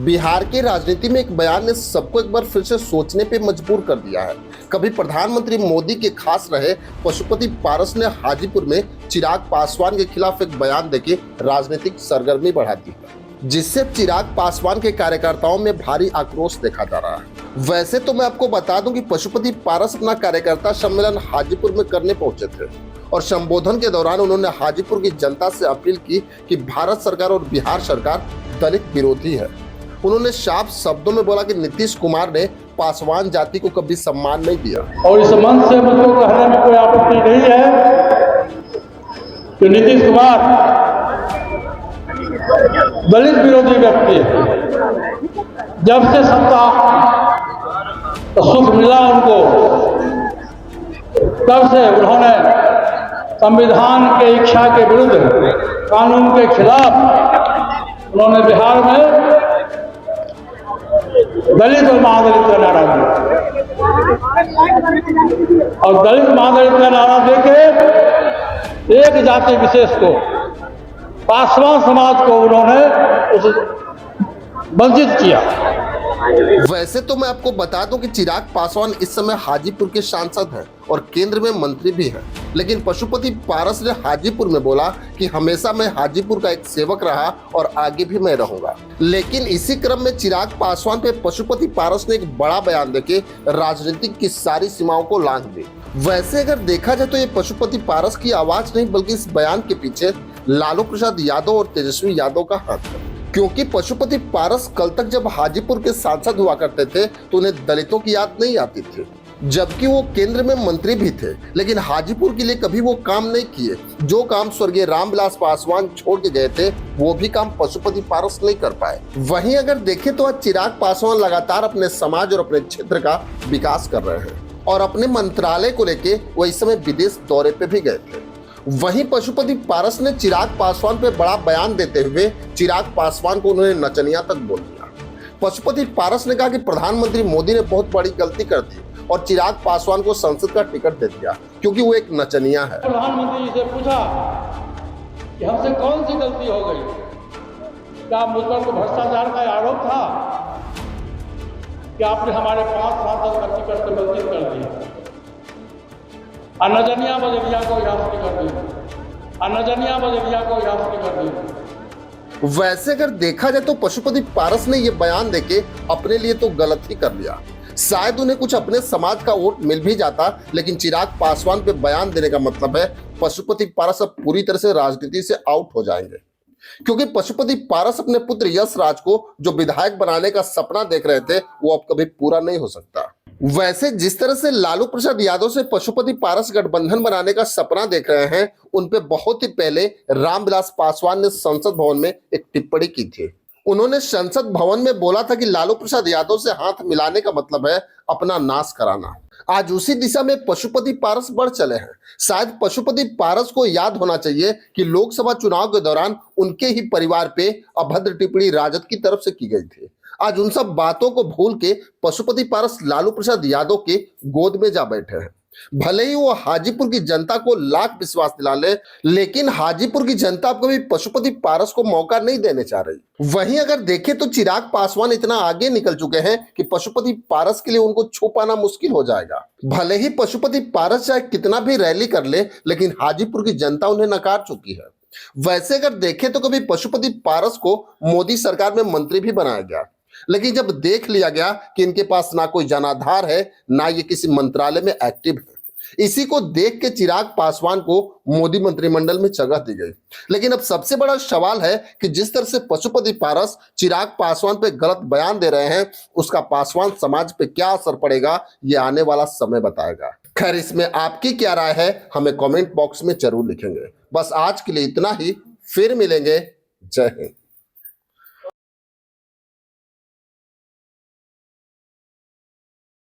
बिहार की राजनीति में एक बयान ने सबको एक बार फिर से सोचने पे मजबूर कर दिया है। कभी प्रधानमंत्री मोदी के खास रहे पशुपति पारस ने हाजीपुर में चिराग पासवान के खिलाफ एक बयान देके राजनीतिक सरगर्मी बढ़ा दी है, जिससे चिराग पासवान के कार्यकर्ताओं में भारी आक्रोश देखा जा रहा है। वैसे तो मैं आपको बता दूं कि पशुपति पारस अपना कार्यकर्ता सम्मेलन हाजीपुर में करने पहुंचे थे और संबोधन के दौरान उन्होंने हाजीपुर की जनता से अपील की कि भारत सरकार और बिहार सरकार दलित विरोधी है। उन्होंने साफ शब्दों में बोला कि नीतीश कुमार ने पासवान जाति को कभी सम्मान नहीं दिया और इस मंच से मुझको कहने में कोई आपत्ति नहीं है कि नीतीश कुमार दलित विरोधी व्यक्ति है। जब से सत्ता का सुख मिला उनको, तब से उन्होंने संविधान के इच्छा के विरुद्ध, कानून के खिलाफ उन्होंने बिहार में दलित और महादलित का नारा दिया और दलित महादलित का नारा देके एक जाति विशेष को, पासवान समाज को उन्होंने वंचित किया। वैसे तो मैं आपको बता दूं कि चिराग पासवान इस समय हाजीपुर के सांसद हैं और केंद्र में मंत्री भी हैं, लेकिन पशुपति पारस ने हाजीपुर में बोला कि हमेशा मैं हाजीपुर का एक सेवक रहा और आगे भी मैं रहूंगा। लेकिन इसी क्रम में चिराग पासवान पे पशुपति पारस ने एक बड़ा बयान देके राजनीति की सारी सीमाओं को लांघ दी। वैसे अगर देखा जाए तो ये पशुपति पारस की आवाज नहीं, बल्कि इस बयान के पीछे लालू प्रसाद यादव और तेजस्वी यादव का हाथ है, क्योंकि पशुपति पारस कल तक जब हाजीपुर के सांसद हुआ करते थे तो उन्हें दलितों की याद नहीं आती थी, जबकि वो केंद्र में मंत्री भी थे, लेकिन हाजीपुर के लिए कभी वो काम नहीं किए। जो काम स्वर्गीय रामविलास पासवान छोड़ के गए थे वो भी काम पशुपति पारस नहीं कर पाए। वहीं अगर देखें तो आज चिराग पासवान लगातार अपने समाज और अपने क्षेत्र का विकास कर रहे हैं और अपने मंत्रालय को लेके वो इस समय विदेश दौरे पे भी गए थे। वहीं पशुपति पारस ने चिराग पासवान पे बड़ा बयान देते हुए चिराग पासवान को उन्होंने नचनिया तक बोल दिया। पशुपति पारस ने कहा कि प्रधानमंत्री मोदी ने बहुत बड़ी गलती कर दी और चिराग पासवान को संसद का टिकट दे दिया क्योंकि वो एक नचनिया है। प्रधानमंत्री जी से पूछा कि हमसे कौन सी गलती हो गई, क्या मुझ पर को भ्रष्टाचार का आरोप था कि आपने हमारे 5 सांसद का टिकट से वंचित कर दिया, अनजनिया बजरिया को हिरासत कर दिया, अनजनिया बजरिया को हिरासत कर दिया। वैसे अगर देखा जाए तो पशुपति पारस ने ये बयान देके अपने लिए तो गलत ही कर लिया। शायद उन्हें कुछ अपने समाज का वोट मिल भी जाता, लेकिन चिराग पासवान पे बयान देने का मतलब है पशुपति पारस अब पूरी तरह से राजनीति से आउट हो जाएंगे, क्योंकि पशुपति पारस अपने पुत्र यश राज को जो विधायक बनाने का सपना देख रहे थे वो अब कभी पूरा नहीं हो सकता। वैसे जिस तरह से लालू प्रसाद यादव से पशुपति पारस गठबंधन बनाने का सपना देख रहे हैं, उनपे बहुत ही पहले रामविलास पासवान ने संसद भवन में एक टिप्पणी की थी। उन्होंने संसद भवन में बोला था कि लालू प्रसाद यादव से हाथ मिलाने का मतलब है अपना नाश कराना। आज उसी दिशा में पशुपति पारस बढ़ चले हैं। शायद पशुपति पारस को याद होना चाहिए कि लोकसभा चुनाव के दौरान उनके ही परिवार पे अभद्र टिप्पणी राजद की तरफ से की गई थी। आज उन सब बातों को भूल के पशुपति पारस लालू प्रसाद यादव के गोद में जा बैठे हैं। भले ही वो हाजीपुर की जनता को लाख विश्वास दिला ले, लेकिन हाजीपुर की जनता कभी पशुपति पारस को मौका नहीं देने चाह रही। वहीं अगर देखें तो चिराग पासवान इतना आगे निकल चुके हैं कि पशुपति पारस के लिए उनको छू पाना मुश्किल हो जाएगा। भले ही पशुपति पारस चाहे कितना भी रैली कर ले, लेकिन हाजीपुर की जनता उन्हें नकार चुकी है। वैसे अगर देखें तो कभी पशुपति पारस को मोदी सरकार में मंत्री भी बनाया गया, लेकिन जब देख लिया गया कि इनके पास ना कोई जनाधार है, ना ये किसी मंत्रालय में एक्टिव है, इसी को देख के चिराग पासवान को मोदी मंत्रिमंडल में जगह दी गई। लेकिन अब सबसे बड़ा सवाल है कि जिस तरह से पशुपति पारस चिराग पासवान पे गलत बयान दे रहे हैं, उसका पासवान समाज पे क्या असर पड़ेगा ये आने वाला समय बताएगा। खैर, इसमें आपकी क्या राय है हमें कमेंट बॉक्स में जरूर लिखेंगे। बस आज के लिए इतना ही, फिर मिलेंगे। जय हिंद।